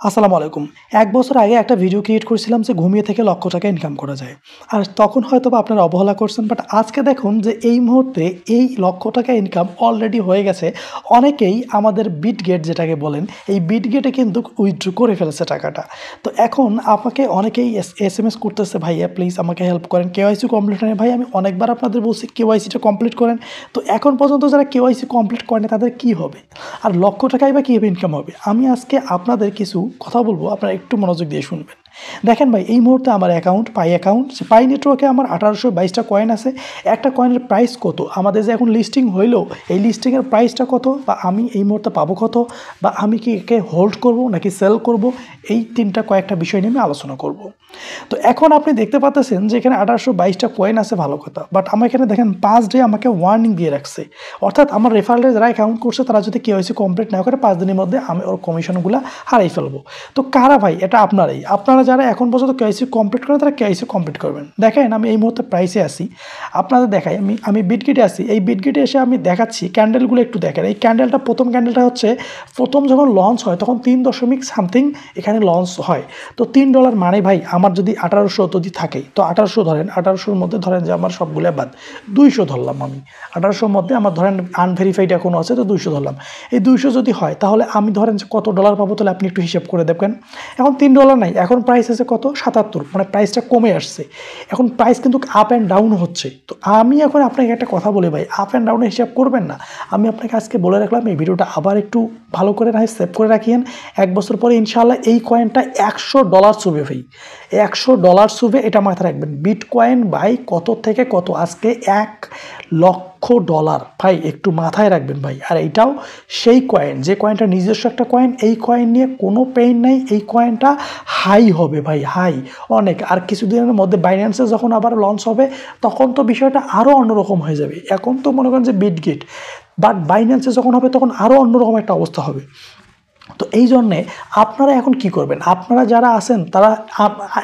আসসালামু আলাইকুম। ১ বছর আগে একটা ভিডিও ক্রিয়েট করছিলাম যে ঘুমিয়ে থেকে লক্ষ টাকা ইনকাম করা যায়। আর তখন হয়তোবা আপনারা অবহেলা করছেন, বাট আজকে দেখুন যে এই মুহূর্তে এই লক্ষ টাকা ইনকাম অলরেডি হয়ে গেছে। অনেকেই আমাদের বিটগেট যেটাকে বলেন, এই বিটগেটে কিন্তু উইথড্র করে ফেলেছে টাকাটা। তো এখন আমাকে অনেকেই এসএমএস করতেছে, ভাইয়া প্লিজ আমাকে হেল্প করেন, কেওয়াইসি কমপ্লিট হয়নি। ভাই আমি অনেকবার আপনাদের বলছি কেওয়াইসিটা কমপ্লিট করেন। তো এখন পর্যন্ত যারা কেওয়াইসি কমপ্লিট করেনি তাদের কী হবে? আর লক্ষ টাকাই বা কীভাবে ইনকাম হবে? আমি আজকে আপনাদের কিছু কথা বলবো, আপনারা একটু মনোযোগ দিয়ে শুনবেন। দেখেন ভাই, এই মুহূর্তে আমার অ্যাকাউন্ট পাই নেটওয়ার্কে আমার 1822টা কয়েন আছে। একটা কয়েনের প্রাইস কত, আমাদের যে এখন লিস্টিং হইলো, এই লিস্টিংয়ের প্রাইসটা কত, বা আমি এই মুহূর্তে পাবো কত, বা আমি কি একে হোল্ড করব নাকি সেল করব, এই কয়েকটা বিষয় নিয়ে আমি আলোচনা করব। তো এখন আপনি দেখতে পাচ্ছেন যে এখানে 1822টা কয়েন আছে, ভালো কথা, বাট আমার এখানে দেখেন 5 ডে আমাকে ওয়ার্নিং দিয়ে রাখছে। অর্থাৎ আমার রেফারেলে যারা অ্যাকাউন্ট করছে তারা যদি কেওয়াইসি কমপ্লিট না করে 5 দিনের মধ্যে আমি ওর কমিশনগুলো হারাই ফেলবো। তো কারা ভাই? এটা আপনারা যারা এখন পর্যন্ত কেওয়াইসি কমপ্লিট করেন তারা কেওয়াইসি কমপ্লিট করবেন। দেখেন আমি এই মুহূর্তে প্রাইসে আসি, আপনাদের দেখাই। আমি বিটগেটে আসি। এই বিটগেটে এসে আমি দেখাচ্ছি ক্যান্ডেলগুলো একটু দেখেন। এই ক্যান্ডেলটা, প্রথম ক্যান্ডেলটা হচ্ছে প্রথম যখন লঞ্চ হয় তখন 3.something এখানে লঞ্চ হয়। তো $3 মানে ভাই আমার যদি 1800 যদি থাকে, তো 1800 ধরেন, 1800-র মধ্যে ধরেন যে আমার সবগুলো বাদ 200 ধরলাম। আমি 1800-র মধ্যে আমার ধরেন আনভেরিফাইড এখনও আছে, তো 200 ধরলাম। এই 200 যদি হয় তাহলে আমি ধরেন যে কত ডলার পাবো, তাহলে আপনি একটু হিসাব করে দেখবেন। এখন $3 নাই, এখন প্রাইস আছে কত? 77, মানে প্রাইসটা কমে আসছে। এখন প্রাইস কিন্তু আপ অ্যান্ড ডাউন হচ্ছে। তো আমি এখন আপনাকে একটা কথা বলি ভাই, আপ অ্যান্ড ডাউনের হিসাব করবেন না। আমি আপনাকে আজকে বলে রাখলাম, এই ভিডিওটা আবার একটু ভালো করে না সেভ করে রাখিয়েন। 1 বছর পরে ইনশাআল্লাহ এই কয়েনটা $100 ছুবে ভাই, $100 ছুবে, এটা মাথায় রাখবেন। বিটকয়েন ভাই কত থেকে কত, আজকে $1,00,000 ভাই, একটু মাথায় রাখবেন ভাই। আর এইটাও সেই কয়েন, যে কয়েনটা নিজস্ব একটা কয়েন, এই কয়েন নিয়ে কোনো পেইন নাই। এই কয়েনটা হাই হবে ভাই, হাই অনেক। আর কিছুদিনের মধ্যে বাইন্যান্সে যখন আবার লঞ্চ হবে তখন তো বিষয়টা আরও অন্যরকম হয়ে যাবে। এখন তো মনে করেন যে বিটগেট, বাট বাইন্যান্সে যখন হবে তখন আরও অন্যরকম একটা অবস্থা হবে। তো এই জন্যে আপনারা এখন কি করবেন? আপনারা যারা আছেন তারা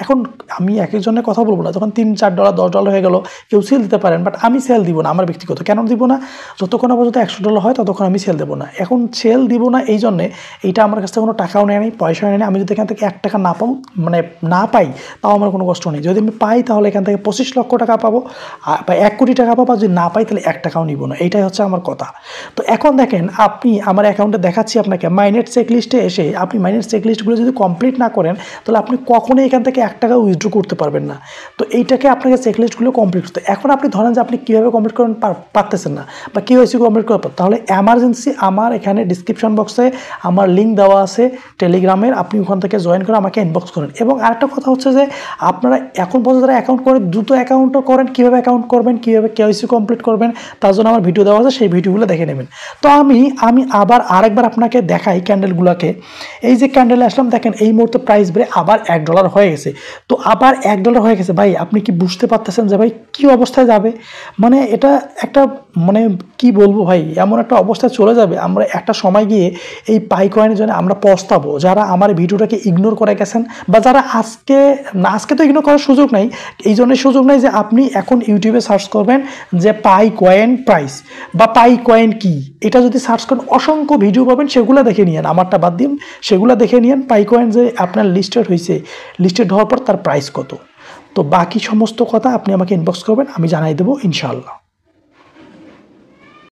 এখন, আমি একজনের কথা বলবো না, যখন $3-4 $10 হয়ে গেল কেউ সেল দিতে পারেন, বাট আমি সেল দিব না। আমার ব্যক্তিগত কেন দিব না? যতক্ষণ পর্যন্ত $100 হয় ততক্ষণ আমি সেল দেবো না। এখন সেল দিব না এই জন্যে, এইটা আমার কাছ থেকে কোনো টাকাও নেয় নেই, পয়সাও নেয় নেই। আমি যদি এখান থেকে 1 টাকা না পাও, মানে না পাই, তাও আমার কোনো কষ্ট নেই। যদি আমি পাই তাহলে এখান থেকে 25 লক্ষ টাকা পাবো, বা 1 কোটি টাকা পাবো। যদি না পাই তাহলে 1 টাকাও নিব না। এইটাই হচ্ছে আমার কথা। তো এখন দেখেন, আপনি আমার অ্যাকাউন্টে দেখাচ্ছি আপনাকে, মাইনেট চেকলিস্টে এসে আপনি মাইনেট চেকলিস্টগুলো যদি কমপ্লিট না করেন তাহলে আপনি কখনোই এখান থেকে 1 টাকা উইথড্র করতে পারবেন না। তো এইটাকে আপনাকে চেকলিস্টগুলো কমপ্লিট করতে, এখন আপনি ধরেন যে আপনি কীভাবে কমপ্লিট করেন পারতেছেন না, বা কেওয়াইসি কমপ্লিট করতে, তাহলে এমার্জেন্সি আমার এখানে ডিসক্রিপশন বক্সে আমার লিঙ্ক দেওয়া আছে টেলিগ্রামের, আপনি ওখান থেকে জয়েন করে আমাকে ইনবক্স করেন। এবং আরেকটা কথা হচ্ছে যে আপনারা এখন পর্যন্ত যারা অ্যাকাউন্ট করেন, দ্রুত অ্যাকাউন্টও করেন। কীভাবে অ্যাকাউন্ট করবেন, কীভাবে কেওয়াইসি কমপ্লিট করবেন, তার জন্য আমার ভিডিও দেওয়া আছে, সেই ভিডিওগুলো দেখে নেবেন। তো আমি আবার আরেকবার আপনাকে দেখাই ক্যান্ডেলগুলোকে। এই যে ক্যান্ডেলে আসলাম, দেখেন এই মুহূর্তে প্রাইস বেড়ে আবার $1 হয়ে গেছে। তো আবার $1 হয়ে গেছে ভাই, আপনি কি বুঝতে পারতেছেন যে ভাই কী অবস্থায় যাবে? মানে এটা একটা, মানে কি বলবো ভাই, এমন একটা অবস্থায় চলে যাবে, আমরা একটা সময় গিয়ে এই পাই কয়েনের জন্য আমরা পস্তাবো। যারা আমার ভিডিওটাকে ইগনোর করে গেছেন, বা যারা আজকে তো ইগনোর করার সুযোগ নাই, এই জন্য সুযোগ নাই যে আপনি এখন ইউটিউবে সার্চ করবেন যে পাই কয়েন প্রাইস বা পাই কয়েন কি, এটা যদি সার্চ করেন অসংখ্য ভিডিও পাবেন, সেগুলো দেখে নিয়েন, আমারটা বাদ দিন, সেগুলো দেখে নিয়েন। পাই কয়েন যে আপনার লিস্টেড হয়েছে, লিস্টেড হওয়ার পর তার প্রাইস কত। তো বাকি সমস্ত কথা আপনি আমাকে ইনবক্স করবেন, আমি জানাই দেবো ইনশাআল্লাহ।